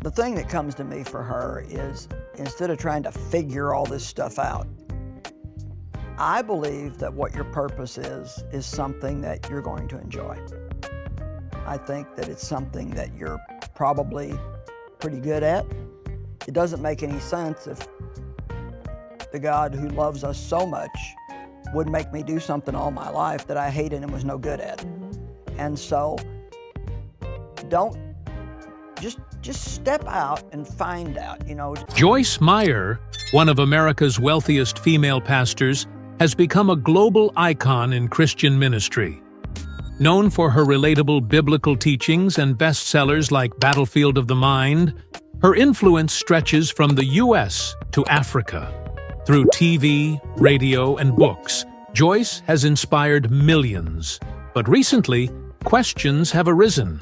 The thing that comes to me for her is, instead of trying to figure all this stuff out, I believe that what your purpose is something that you're going to enjoy. I think that it's something that you're probably pretty good at. It doesn't make any sense if the God who loves us so much would make me do something all my life that I hated and was no good at. And so just step out and find out, Joyce Meyer, one of America's wealthiest female pastors, has become a global icon in Christian ministry. Known for her relatable biblical teachings and bestsellers like Battlefield of the Mind, her influence stretches from the U.S. to Africa. Through TV, radio, and books, Joyce has inspired millions. But recently, questions have arisen.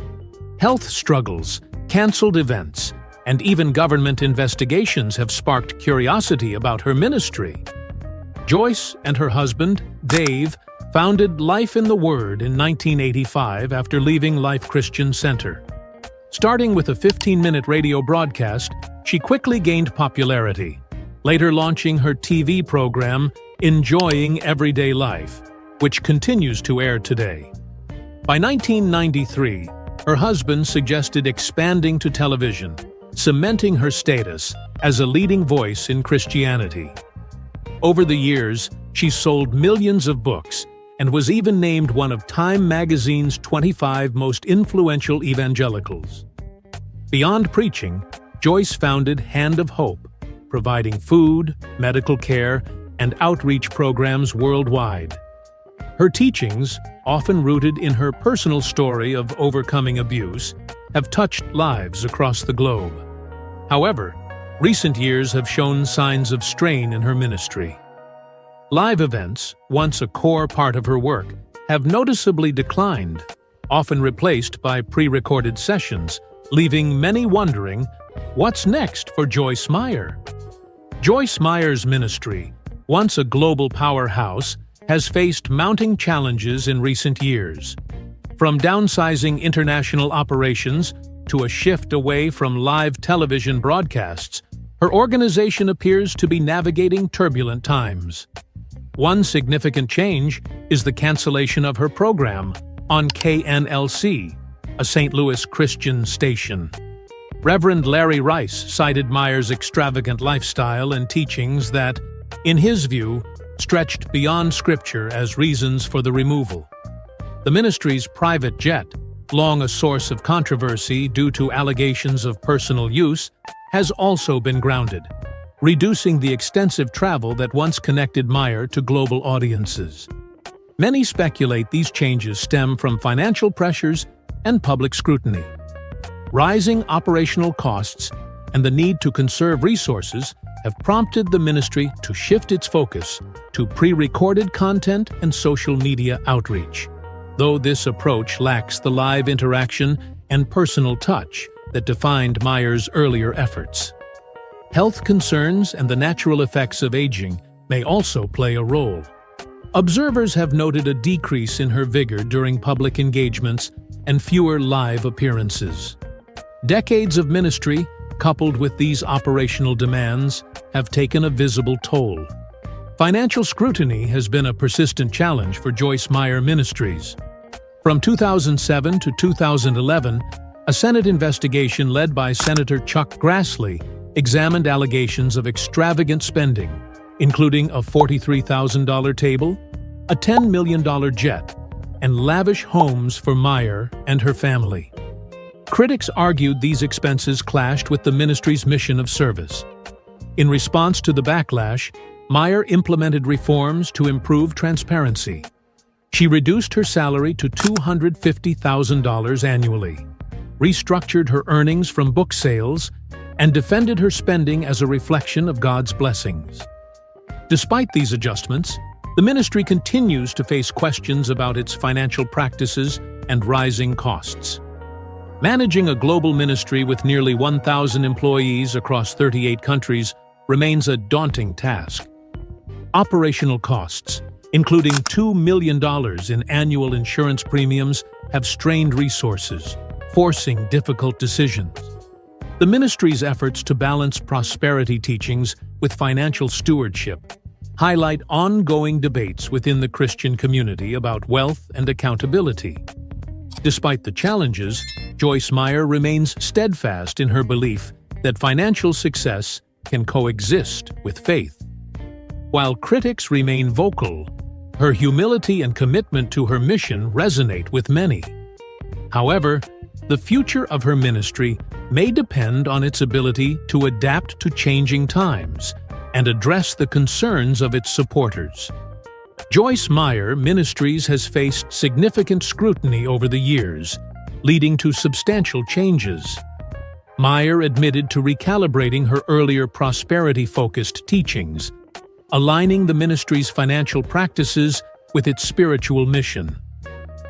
Health struggles, canceled events, and even government investigations have sparked curiosity about her ministry. Joyce and her husband, Dave, founded Life in the Word in 1985 after leaving Life Christian Center. Starting with a 15-minute radio broadcast, she quickly gained popularity, later launching her TV program, Enjoying Everyday Life, which continues to air today. By 1993, her husband suggested expanding to television, cementing her status as a leading voice in Christianity. Over the years, she sold millions of books and was even named one of Time magazine's 25 most influential evangelicals. Beyond preaching, Joyce founded Hand of Hope, providing food, medical care, and outreach programs worldwide. Her teachings, often rooted in her personal story of overcoming abuse, have touched lives across the globe. However, recent years have shown signs of strain in her ministry. Live events, once a core part of her work, have noticeably declined, often replaced by pre-recorded sessions, leaving many wondering, what's next for Joyce Meyer? Joyce Meyer's ministry, once a global powerhouse, has faced mounting challenges in recent years. From downsizing international operations to a shift away from live television broadcasts, her organization appears to be navigating turbulent times. One significant change is the cancellation of her program on KNLC, a St. Louis Christian station. Reverend Larry Rice cited Meyer's extravagant lifestyle and teachings that, in his view, stretched beyond Scripture as reasons for the removal. The ministry's private jet, long a source of controversy due to allegations of personal use, has also been grounded, reducing the extensive travel that once connected Meyer to global audiences. Many speculate these changes stem from financial pressures and public scrutiny. Rising operational costs and the need to conserve resources have prompted the ministry to shift its focus to pre-recorded content and social media outreach, though this approach lacks the live interaction and personal touch that defined Meyer's earlier efforts. Health concerns and the natural effects of aging may also play a role. Observers have noted a decrease in her vigor during public engagements and fewer live appearances. Decades of ministry, coupled with these operational demands, have taken a visible toll. Financial scrutiny has been a persistent challenge for Joyce Meyer Ministries. From 2007 to 2011, a Senate investigation led by Senator Chuck Grassley examined allegations of extravagant spending, including a $43,000 table, a $10 million jet, and lavish homes for Meyer and her family. Critics argued these expenses clashed with the ministry's mission of service. In response to the backlash, Meyer implemented reforms to improve transparency. She reduced her salary to $250,000 annually, restructured her earnings from book sales, and defended her spending as a reflection of God's blessings. Despite these adjustments, the ministry continues to face questions about its financial practices and rising costs. Managing a global ministry with nearly 1,000 employees across 38 countries remains a daunting task. Operational costs, including $2 million in annual insurance premiums, have strained resources, forcing difficult decisions. The ministry's efforts to balance prosperity teachings with financial stewardship highlight ongoing debates within the Christian community about wealth and accountability. Despite the challenges, Joyce Meyer remains steadfast in her belief that financial success can coexist with faith. While critics remain vocal, her humility and commitment to her mission resonate with many. However, the future of her ministry may depend on its ability to adapt to changing times and address the concerns of its supporters. Joyce Meyer Ministries has faced significant scrutiny over the years, leading to substantial changes. Meyer admitted to recalibrating her earlier prosperity-focused teachings, aligning the ministry's financial practices with its spiritual mission.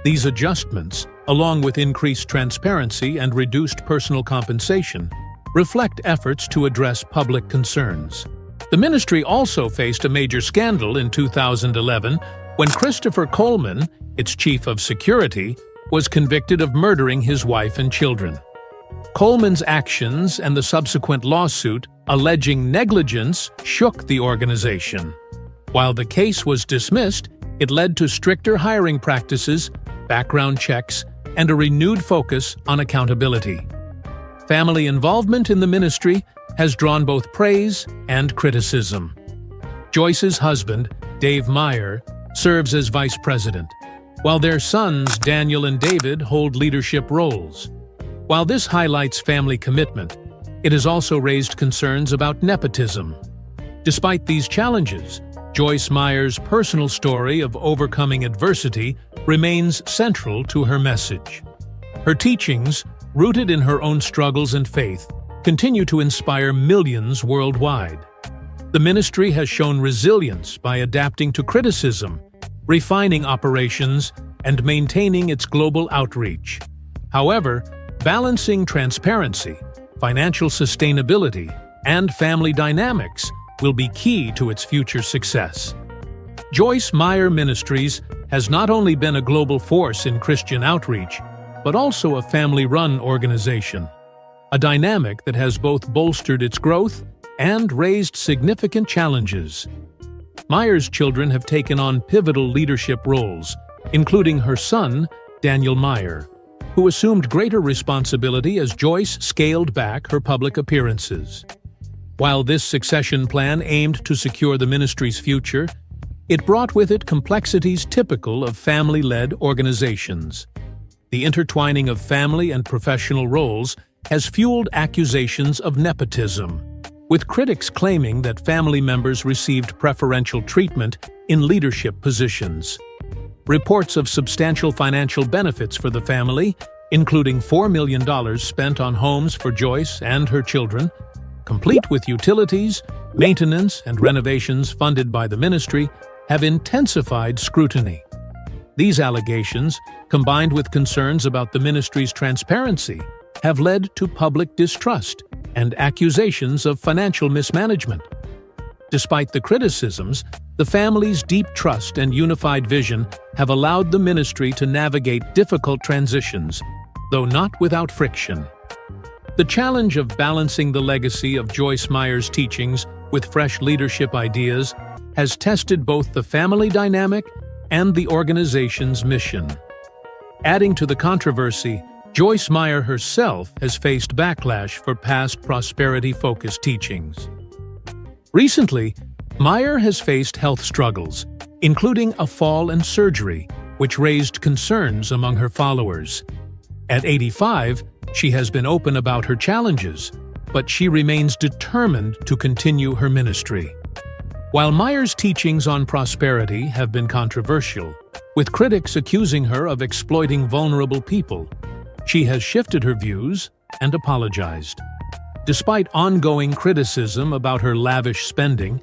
These adjustments, along with increased transparency and reduced personal compensation, reflect efforts to address public concerns. The ministry also faced a major scandal in 2011 when Christopher Coleman, its chief of security, was convicted of murdering his wife and children. Coleman's actions and the subsequent lawsuit alleging negligence shook the organization. While the case was dismissed, it led to stricter hiring practices, background checks, and a renewed focus on accountability. Family involvement in the ministry has drawn both praise and criticism. Joyce's husband, Dave Meyer, serves as vice president, while their sons, Daniel and David, hold leadership roles. While this highlights family commitment, it has also raised concerns about nepotism. Despite these challenges, Joyce Meyer's personal story of overcoming adversity remains central to her message. Her teachings, rooted in her own struggles and faith, continue to inspire millions worldwide. The ministry has shown resilience by adapting to criticism, refining operations, and maintaining its global outreach. However, balancing transparency, financial sustainability, and family dynamics will be key to its future success. Joyce Meyer Ministries has not only been a global force in Christian outreach, but also a family-run organization, a dynamic that has both bolstered its growth and raised significant challenges. Meyer's children have taken on pivotal leadership roles, including her son, Daniel Meyer, who assumed greater responsibility as Joyce scaled back her public appearances. While this succession plan aimed to secure the ministry's future, it brought with it complexities typical of family-led organizations. The intertwining of family and professional roles has fueled accusations of nepotism, with critics claiming that family members received preferential treatment in leadership positions. Reports of substantial financial benefits for the family, including $4 million spent on homes for Joyce and her children, complete with utilities, maintenance, and renovations funded by the ministry, have intensified scrutiny. These allegations, combined with concerns about the ministry's transparency, have led to public distrust and accusations of financial mismanagement. Despite the criticisms, the family's deep trust and unified vision have allowed the ministry to navigate difficult transitions, though not without friction. The challenge of balancing the legacy of Joyce Meyer's teachings with fresh leadership ideas has tested both the family dynamic and the organization's mission. Adding to the controversy, Joyce Meyer herself has faced backlash for past prosperity-focused teachings. Recently, Meyer has faced health struggles, including a fall and surgery, which raised concerns among her followers. At 85, she has been open about her challenges, but she remains determined to continue her ministry. While Meyer's teachings on prosperity have been controversial, with critics accusing her of exploiting vulnerable people, she has shifted her views and apologized. Despite ongoing criticism about her lavish spending,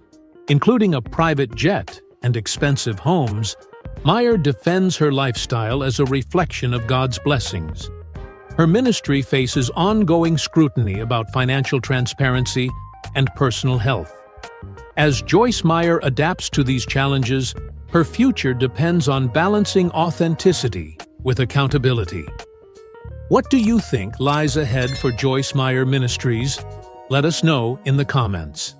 including a private jet and expensive homes, Meyer defends her lifestyle as a reflection of God's blessings. Her ministry faces ongoing scrutiny about financial transparency and personal health. As Joyce Meyer adapts to these challenges, her future depends on balancing authenticity with accountability. What do you think lies ahead for Joyce Meyer Ministries? Let us know in the comments.